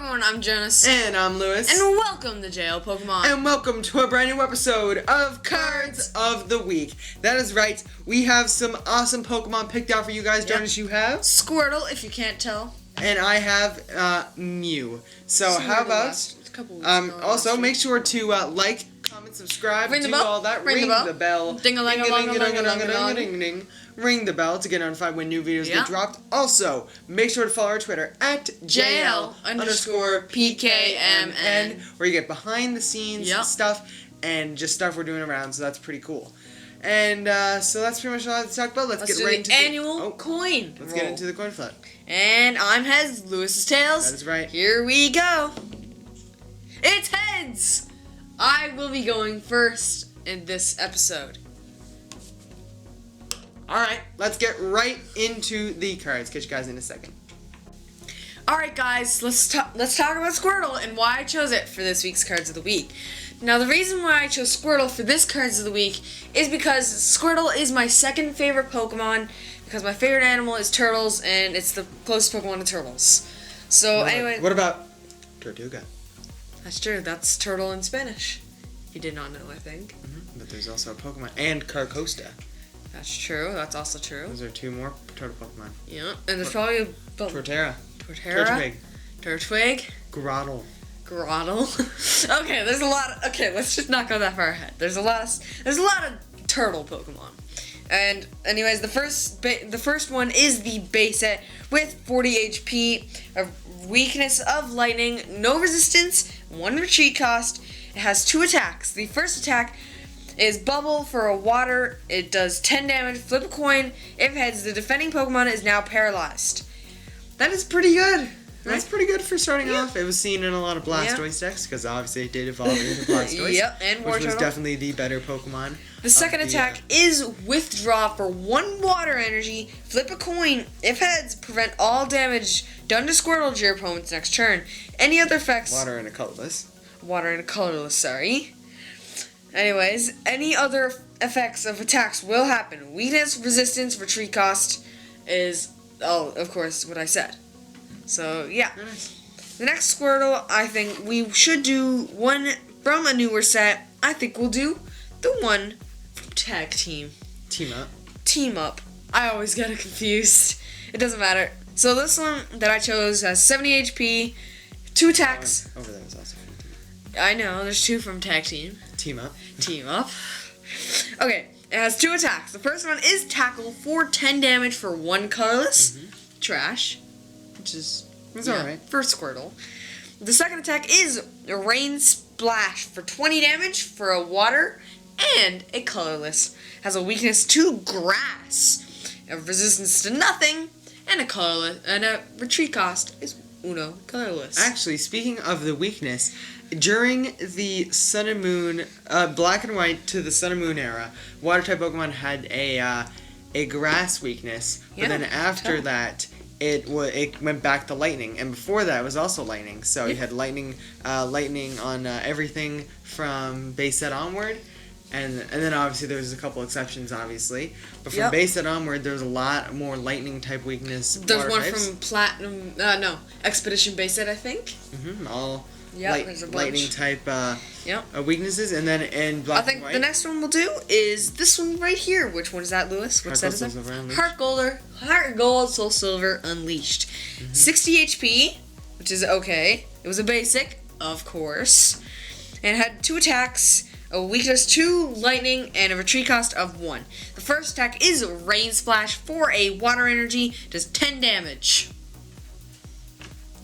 everyone, I'm Jonas. And I'm Lewis. And welcome to JL Pokémon. And welcome to a brand new episode of Cards of the Week. That is right, we have some awesome Pokemon picked out for you guys. Jonas, you have? Squirtle, if you can't tell. And I have Mew. So how about... also, make sure to like, comment, subscribe, ring the bell. All that. Ring the bell. Ding-a-ling-a-ling-a-ling-a-ling-a-ling. Ring the bell to get notified when new videos get dropped. Also, make sure to follow our Twitter at JL_PKMN, where you get behind the scenes stuff and just stuff we're doing around. So that's pretty cool. And so that's pretty much all I have to talk about. Let's get right into the annual coin. Let's get into the coin flip. And I'm heads. Lewis is tails. That is right. Here we go. It's heads. I will be going first in this episode. Alright, let's get right into the cards. Catch you guys in a second. Alright guys, let's talk about Squirtle and why I chose it for this week's Cards of the Week. Now the reason why I chose Squirtle for this Cards of the Week is because Squirtle is my second favorite Pokemon, because my favorite animal is turtles and it's the closest Pokemon to turtles. So anyway... What about Tortuga? That's true, that's turtle in Spanish. You did not know, I think. But there's also a Pokemon, and Carcosta. That's true, that's also true. Those are two more turtle Pokemon. Yeah, and there's probably a... Torterra. Turtwig. Turtwig. Grottle. Okay, there's a lot of... Okay, let's just not go that far ahead. There's a lot of turtle Pokemon. And anyways, the first one is the base set with 40 HP, a weakness of lightning, no resistance, 1 retreat cost. It has 2 attacks. The first attack is Bubble for a water. It does 10 damage. Flip a coin. If heads, the defending Pokemon is now paralyzed. That is pretty good. That's pretty good for starting off. It was seen in a lot of Blastoise decks, because obviously it did evolve into Blastoise. And which was definitely the better Pokemon. The second attack is Withdraw for 1 water energy. Flip a coin. If heads, prevent all damage done to Squirtle to your opponent's next turn. Any other effects... Water and a colorless, sorry. Anyways, any other effects of attacks will happen. Weakness, resistance, retreat cost is... Oh, of course, what I said. So, yeah. Nice. The next Squirtle, I think we should do one from a newer set. I think we'll do the one from Tag Team. Team Up. I always get it confused. It doesn't matter. So this one that I chose has 70 HP, 2 attacks. Over there is also from Team Up. I know, there's 2 from Tag Team. Team Up. Okay, it has 2 attacks. The first one is Tackle for 10 damage for 1 colorless. Trash. Which is... It's alright. For Squirtle. The second attack is Rain Splash for 20 damage for a water and a colorless. Has a weakness to grass, a resistance to nothing, and a colorless, and a retreat cost is uno colorless. Actually, speaking of the weakness, during the Sun and Moon, Black and White to the Sun and Moon era, water type Pokemon had a grass weakness, but then after that, it went back to lightning, and before that it was also lightning. So you had lightning on everything from base set onward, and then obviously there was a couple exceptions, obviously. But from base set onward, there was a lot more lightning type weakness. There's one from Platinum, Expedition base set, I think. All lightning type weaknesses, and then in Black and White. I think the next one we'll do is this one right here. Which one is that, Lewis? What set is that? Heart Gold, Soul Silver Unleashed. 60 HP, which is okay. It was a basic, of course. And it had 2 attacks, a weakness to lightning, and a retreat cost of 1. The first attack is Rain Splash for a water energy, does 10 damage.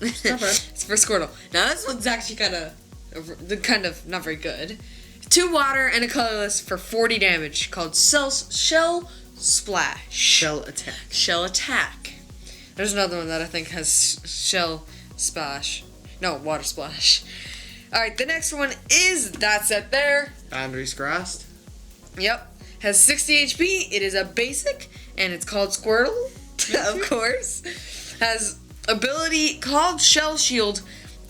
It's not bad. It's for Squirtle. Now this one's actually kind of not very good. 2 water and a colorless for 40 damage, called Shell Splash. Shell Attack. There's another one that I think has Shell Splash. No, Water Splash. Alright, the next one is that set there. Boundaries Crossed. Yep. Has 60 HP. It is a basic, and it's called Squirtle, of course. Has ability called Shell Shield,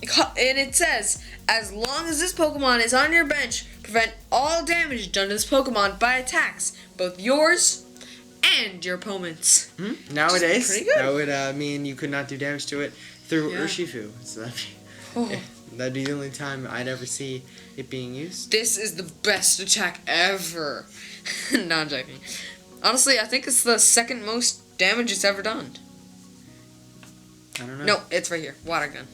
and it says, as long as this Pokemon is on your bench, prevent all damage done to this Pokemon by attacks, both yours and your opponent's. Nowadays, pretty good. that would mean you could not do damage to it through Urshifu. So that'd be Oh. That'd be the only time I'd ever see it being used. This is the best attack ever. No, I'm joking. Honestly, I think it's the second most damage it's ever done. I don't know. No, it's right here. Water gun.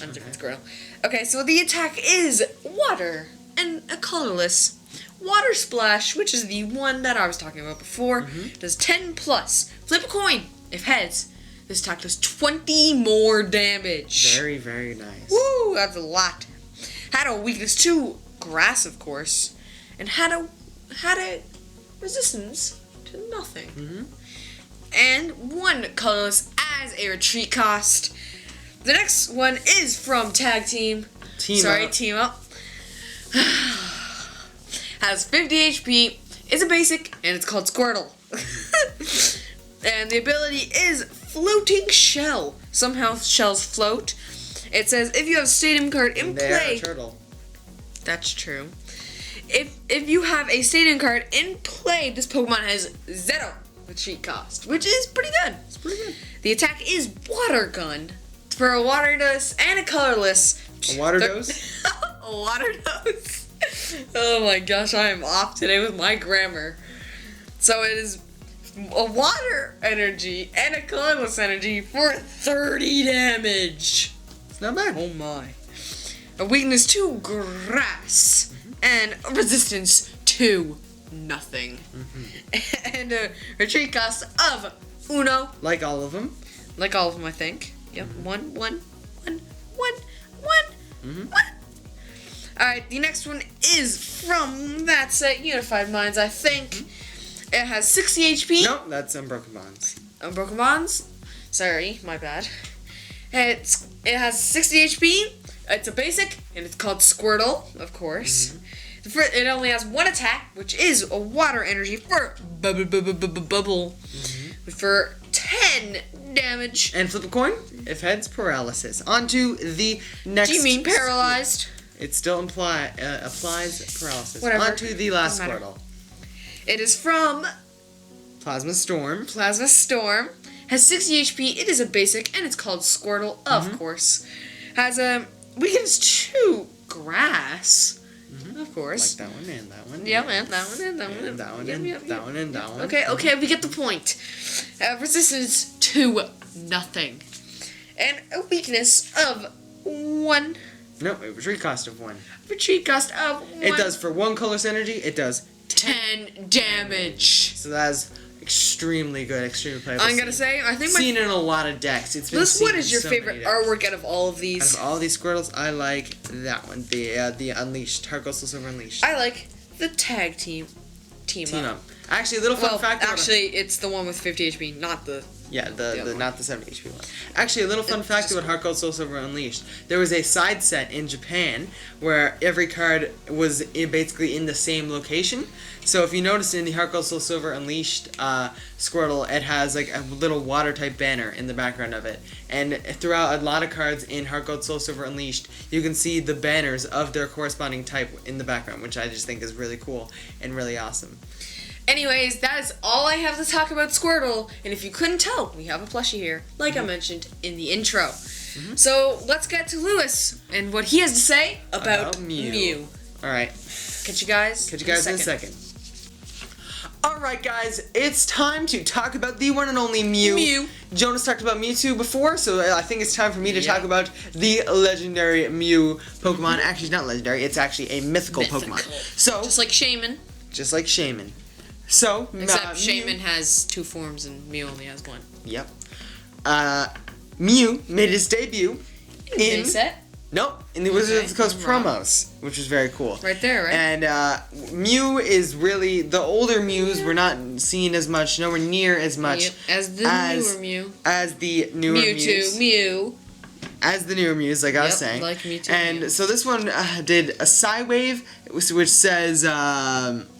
On a different Squirtle. Okay, so the attack is water and a colorless water splash, which is the one that I was talking about before. Does 10 plus. Flip a coin. If heads, this attack does 20 more damage. Very, very nice. Woo, that's a lot. Had a weakness to grass, of course, and had a resistance to nothing. And one colorless as a retreat cost. The next one is from Tag Team. Team Up. Has 50 HP. It's a basic, and it's called Squirtle. And the ability is Floating Shell. Somehow shells float. It says if you have a stadium card in play. They're a turtle. That's true. If you have a stadium card in play, this Pokemon has 0 retreat cost, which is pretty good. It's pretty good. The attack is Water Gun for a water dose and a colorless. A water dose? A water dose. Oh my gosh, I am off today with my grammar. So it is a water energy and a colorless energy for 30 damage. It's not bad. Oh my. A weakness to grass and a resistance to nothing. And a retreat cost of uno. Like all of them. Like all of them, I think. Yep. One. Alright, the next one is from that set, Unified Minds, I think. It has 60 HP. Nope, that's Unbroken Bonds. Unbroken Bonds? Sorry, my bad. It has 60 HP. It's a basic, and it's called Squirtle, of course. It only has one attack, which is a water energy for bubble. For 10 damage. And flip a coin. If heads, paralysis. On to the next. Do you mean paralyzed? It still applies paralysis. Whatever. On to the last Doesn't matter. Squirtle. It is from Plasma Storm. Plasma Storm. Has 60 HP. It is a basic, and it's called Squirtle, of course. Has a weakness to grass, of course. Like that one and that one. Yeah, man, that one and that one. And that one and Yep. that one and that one. Okay, we get the point. Resistance to nothing. And a weakness of 1. No, it was retreat cost of 1. Retreat cost of 1. It does for 1 colorless energy, it does 10 damage. So that is extremely good, extremely playable. I'm gonna say, I think seen in a lot of decks. It's been seen what is in your so favorite many decks. artwork out of all of these? Out of all these Squirtles, I like that one. The Unleashed, Heart Gold Soul Silver Unleashed. I like the Tag Team up. Actually, a little fun fact. It's the one with 50 HP, not the. Yeah, the one. not the 70 HP one. Actually, a little fun fact about Heart Gold Soul Silver Unleashed. There was a side set in Japan where every card was basically in the same location. So if you notice in the Heart Gold Soul Silver Unleashed Squirtle, it has like a little water type banner in the background of it. And throughout a lot of cards in Heart Gold Soul Silver Unleashed, you can see the banners of their corresponding type in the background, which I just think is really cool and really awesome. Anyways, that is all I have to talk about Squirtle. And if you couldn't tell, we have a plushie here, like I mentioned in the intro. So let's get to Lewis and what he has to say about Mew. Alright. Catch you guys in a second. Alright guys, it's time to talk about the one and only Mew. Jonas talked about Mewtwo before, so I think it's time for me to talk about the legendary Mew Pokemon. Actually, not legendary, it's actually a mythical Pokemon. So, just like Shaman. Just like Shaman. So, except Shaman has 2 forms and Mew only has 1. Yep. Mew made his debut in set? Nope, in the Wizards of the Coast promos, which was very cool. Right there, right? And Mew is really, the older Mews were not seen as much, nowhere near as much as the newer Mew. As the newer Mews. Mew. As the newer Mews, like I was saying. Like Mewtwo. And so this one did a Psy Wave, which says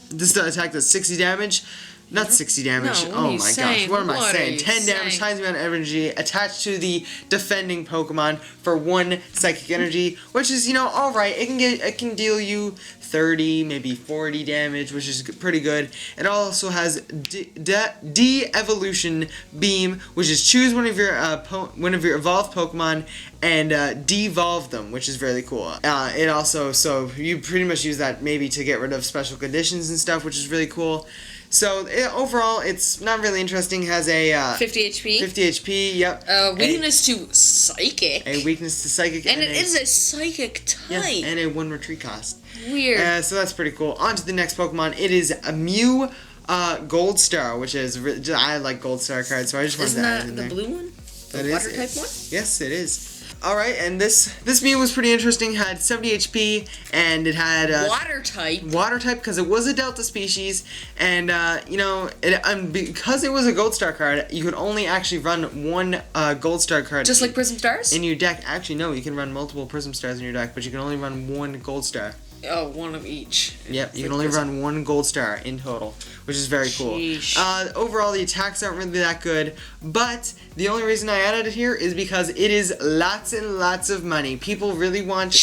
this attack does 60 damage. Not 60 damage. No, what oh are you my saying? gosh. What am I What are saying? you 10 damage saying? times the amount of energy attached to the defending Pokemon for 1 psychic energy, which is, alright. It can deal you 30, maybe 40 damage, which is pretty good. It also has De-Evolution Beam, which is choose one of your evolved Pokemon and devolve them, which is really cool. It also, so you pretty much use that maybe to get rid of special conditions and stuff, which is really cool. So overall, it's not really interesting. It has a 50 HP. 50 HP. Yep. Weakness to psychic. A weakness to psychic, and it is a psychic type. Yes, and a 1 retreat cost. Weird. So that's pretty cool. On to the next Pokemon. It is a Mew Gold Star, which is I like Gold Star cards, so I just wanted to add it in there. Isn't that the blue one? The water type one? Yes, it is. Alright, and this Mew was pretty interesting. It had 70 HP, and it had water type. Water type, because it was a Delta species, and because it was a Gold Star card, you could only actually run 1 Gold Star card. Just like Prism Stars? In your deck. Actually, no, you can run multiple Prism Stars in your deck, but you can only run 1 Gold Star. Oh, 1 of each. Yep, you can only run 1 Gold Star in total, which is very cool. Overall, the attacks aren't really that good, but the only reason I added it here is because it is lots and lots of money. People really want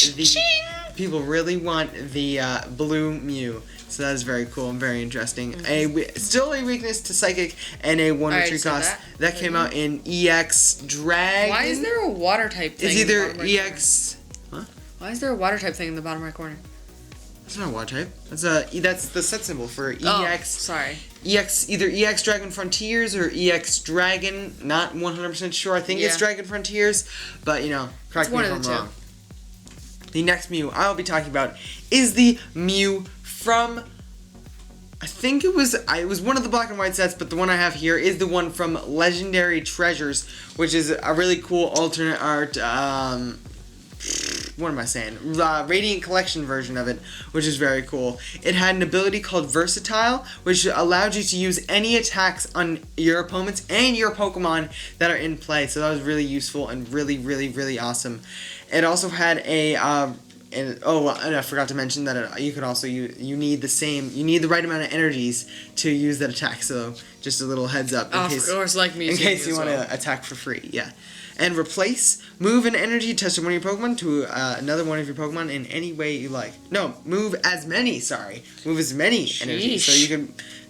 the blue Mew. So that is very cool and very interesting. Still a weakness to Psychic and a 1 retreat cost. That came out in EX Dragon. Why is there a water type thing? It's either EX... Huh? Why is there a water type thing in the bottom right corner? That's not a water type. That's the set symbol for EX. Oh, sorry. Either EX Dragon Frontiers or EX Dragon. Not 100% sure. I think it's Dragon Frontiers, but correct me if I'm wrong. The next Mew I'll be talking about is the Mew from. I think it was one of the black and white sets, but the one I have here is the one from Legendary Treasures, which is a really cool alternate art. What am I saying? Radiant Collection version of it, which is very cool. It had an ability called Versatile, which allowed you to use any attacks on your opponents and your Pokemon that are in play. So that was really useful and really, really, really awesome. It also had a and I forgot to mention that you could also you need the right amount of energies to use that attack. So just a little heads up in case you want to attack for free. Yeah. And replace, move an energy touch of one of your Pokemon to another one of your Pokemon in any way you like. No, move as many energies. So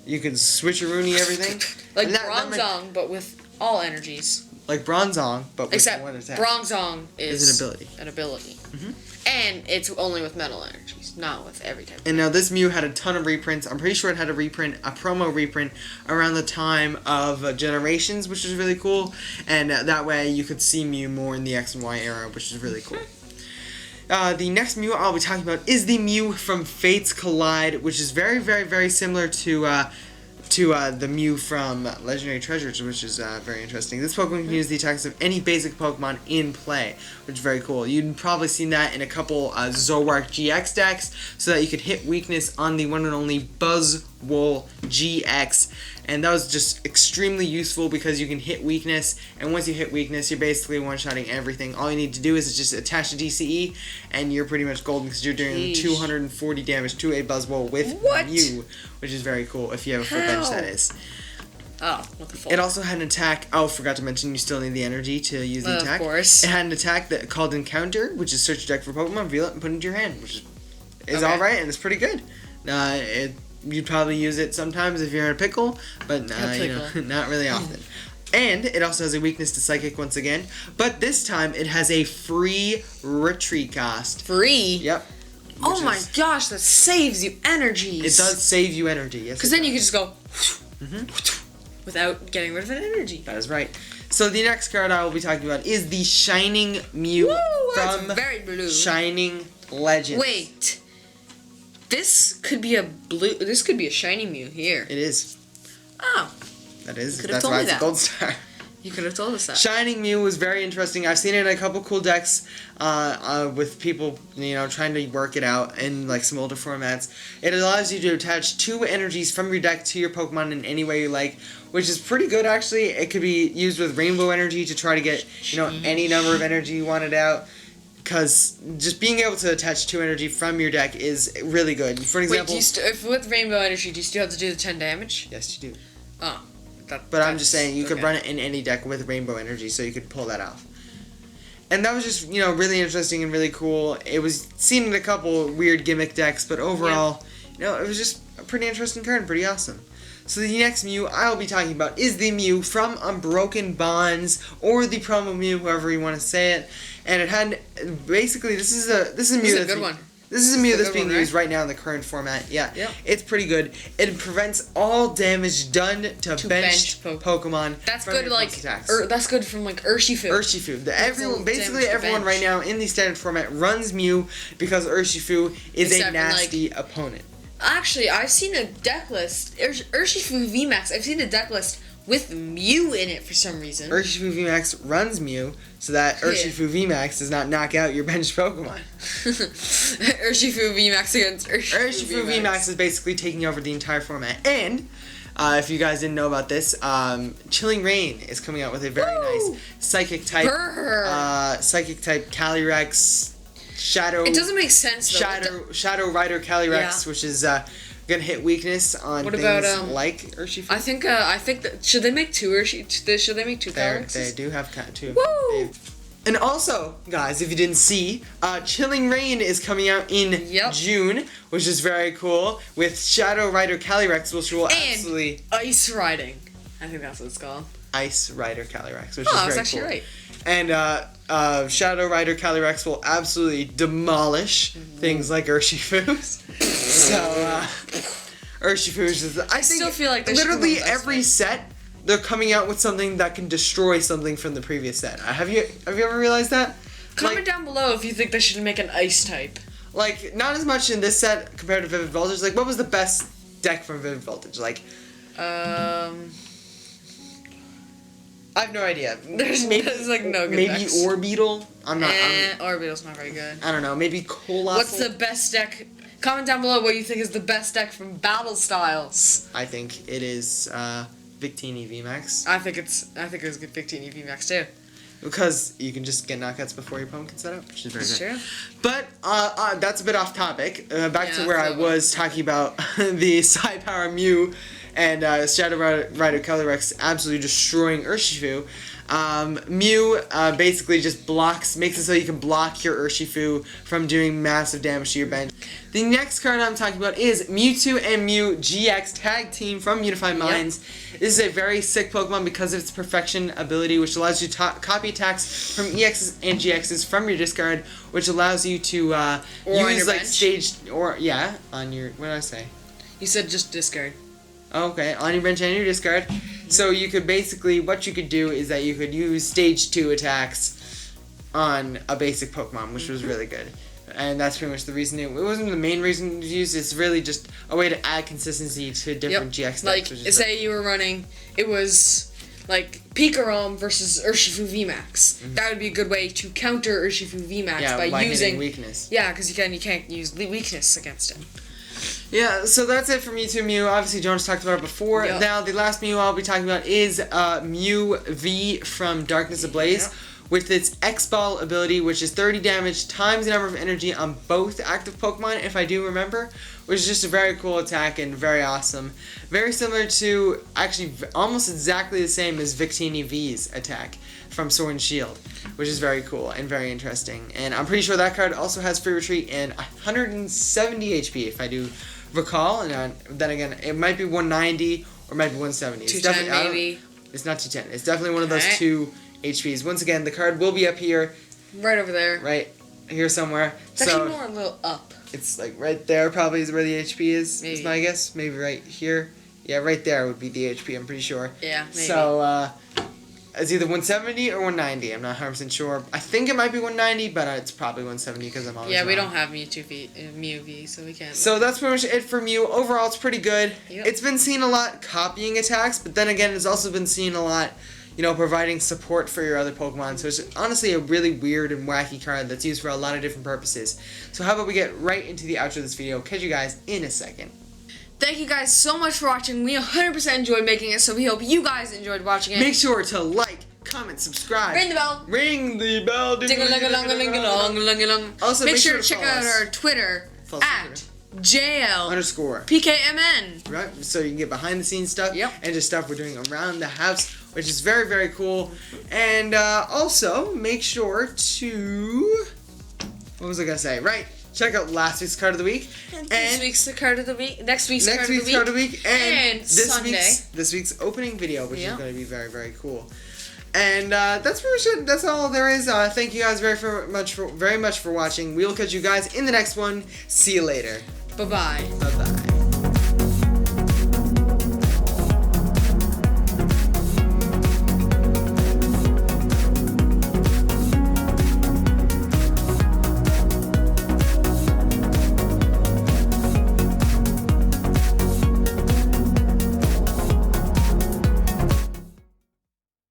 you can switch-a-rooney everything. Like Bronzong, but with all energies. Like Bronzong, but with Except one attack. Bronzong is an ability. Mm-hmm. And it's only with metal energies, not with every type. And now this Mew had a ton of reprints. I'm pretty sure it had a promo reprint around the time of Generations, which is really cool. And that way you could see Mew more in the X and Y era, which is really cool. The next Mew I'll be talking about is the Mew from Fates Collide, which is very, very, very similar to the Mew from Legendary Treasures, which is very interesting. This Pokemon can use the attacks of any basic Pokemon in play, which is very cool. You'd probably seen that in a couple Zoroark GX decks, so that you could hit weakness on the one and only Buzzwole GX. And that was just extremely useful because you can hit weakness, and once you hit weakness, you're basically one-shotting everything. All you need to do is just attach a DCE, and you're pretty much golden because you're doing 240 damage to a Buzzwole with Mew, which is very cool if you have a full bench, that is. Oh, what the fuck? It also had an attack. Oh, forgot to mention you still need the energy to use the attack. Of course. It had an attack that called Encounter, which is search your deck for Pokemon, reveal it, and put it into your hand, which is alright, and it's pretty good. You'd probably use it sometimes if you're in a pickle, but not really often. And it also has a weakness to Psychic once again, but this time it has a free retreat cost. Free? Yep. Oh my gosh, that saves you energies. It does save you energy, yes. Because then you can just go without getting rid of an energy. That is right. So the next card I will be talking about is the Shining Mew from very blue. Shining Legends. Wait. This could be a shiny Mew here. It is. Oh. That's why it's a Gold Star. You could have told us that. Shining Mew was very interesting. I've seen it in a couple cool decks with people, trying to work it out in like some older formats. It allows you to attach 2 energies from your deck to your Pokemon in any way you like, which is pretty good actually. It could be used with Rainbow Energy to try to get, any number of energy you wanted out. because just being able to attach 2 energy from your deck is really good. For example... Wait, if with Rainbow Energy, do you still have to do the 10 damage? Yes, you do. Oh. But I'm just saying, you could run it in any deck with Rainbow Energy, so you could pull that off. And that was just, really interesting and really cool. It was seen in a couple weird gimmick decks, but overall, it was just a pretty interesting card and pretty awesome. So the next Mew I'll be talking about is the Mew from Unbroken Bonds, or the promo Mew, however you want to say it. And it had, basically, this is a Mew that's a good one. This is a Mew that's being used right now in the current format. Yeah, it's pretty good. It prevents all damage done to benched Pokemon. That's good, that's good from Urshifu. Urshifu. Basically everyone right now in the standard format runs Mew because Urshifu is a nasty opponent. Actually, I've seen a deck list. Urshifu VMAX. I've seen a deck list with Mew in it for some reason. Urshifu VMAX runs Mew so that Urshifu VMAX does not knock out your benched Pokemon. Urshifu VMAX against Urshifu VMAX is basically taking over the entire format. And if you guys didn't know about this, Chilling Reign is coming out with a very nice Psychic type Calyrex. It doesn't make sense though. Shadow Rider Calyrex, which is gonna hit weakness on things like Urshifu. I think that should they make two Calyrex? They do have two. Woo! And also, guys, if you didn't see, Chilling Reign is coming out in June, which is very cool, with Shadow Rider Calyrex, which will absolutely Ice Riding. I think that's what it's called. Ice Rider Calyrex, which is very cool. That's actually right. And Shadow Rider Calyrex will absolutely demolish things like Urshifu's. So, Urshifu's is... I still feel like literally every set, they're coming out with something that can destroy something from the previous set. Have you ever realized that? Comment down below if you think they should make an ice type. Not as much in this set compared to Vivid Voltage. What was the best deck from Vivid Voltage? I have no idea. There's no good maybe decks. Orbeetle. Orbeetle's not very good. I don't know. Maybe Colossal. What's the best deck? Comment down below what you think is the best deck from Battle Styles. I think it is Victini VMAX. I think it was good Victini VMAX too. Because you can just get knockouts before your opponent can set up, which is very good. True. But that's a bit off topic. Back to where I was talking about the Psy Power Mew and Shadow Rider Calyrex absolutely destroying Urshifu. Mew basically just makes it so you can block your Urshifu from doing massive damage to your bench. The next card I'm talking about is Mewtwo and Mew GX Tag Team from Unified Minds. This is a very sick Pokemon because of its Perfection ability, which allows you to copy attacks from EXs and GXs from your discard, which allows you to use staged on your, what did I say? You said just discard. Okay, on your bench and your discard. So you could basically, what you could do is that you could use stage 2 attacks on a basic Pokemon, which was really good. And that's pretty much the reason. It wasn't the main reason to use. It's really just a way to add consistency to different GX decks. Say you were running, it was Pikarom versus Urshifu VMAX. That would be a good way to counter Urshifu VMAX by using weakness. Yeah, because you can't use weakness against him. Yeah, so that's it for Mewtwo Mew. Obviously, Jonas talked about it before. Now, the last Mew I'll be talking about is Mew V from Darkness Ablaze. With its X-Ball ability, which is 30 damage times the number of energy on both active Pokemon, if I do remember, which is just a very cool attack and very awesome. Very similar to, actually, almost exactly the same as Victini V's attack from Sword and Shield, which is very cool and very interesting. And I'm pretty sure that card also has Free Retreat and 170 HP, if I do recall. And then again, it might be 190 or it might be 170. 210 maybe. It's not 210. It's definitely one of those two HPs. Once again, the card will be up here. Right over there. Right here somewhere. It's actually more a little up. It's right there probably is where the HP is. Maybe. Is my guess. Maybe right here. Yeah, right there would be the HP, I'm pretty sure. Yeah, maybe. So, it's either 170 or 190. I'm not 100% sure. I think it might be 190, but it's probably 170 because I'm always wrong. We don't have Mew V, so we can't. So that's pretty much it for Mew. Overall, it's pretty good. Yep. It's been seen a lot copying attacks, but then again, it's also been seen a lot providing support for your other Pokemon. So it's honestly a really weird and wacky card that's used for a lot of different purposes. So how about we get right into the outro of this video. Catch you guys in a second. Thank you guys so much for watching. We 100% enjoyed making it, so we hope you guys enjoyed watching it. Make sure to like, comment, subscribe. Ring the bell. Ring the bell. Ding-a-ling-a-long-a-ling-a-long. Also, make sure to follow check out us. our Twitter Follow us on at Twitter. JL _ PKMN. Right, so you can get behind the scenes stuff. Yep. And just stuff we're doing around the house, which is very, very cool. And also, make sure to... What was I going to say? Right. Check out last week's card of the week. This week's card of the week. Next week's card of the week. And Sunday. This week's opening video, which is Yep. going to be very, very cool. And that's all there is. Thank you guys very much for watching. We will catch you guys in the next one. See you later. Bye-bye. Bye-bye.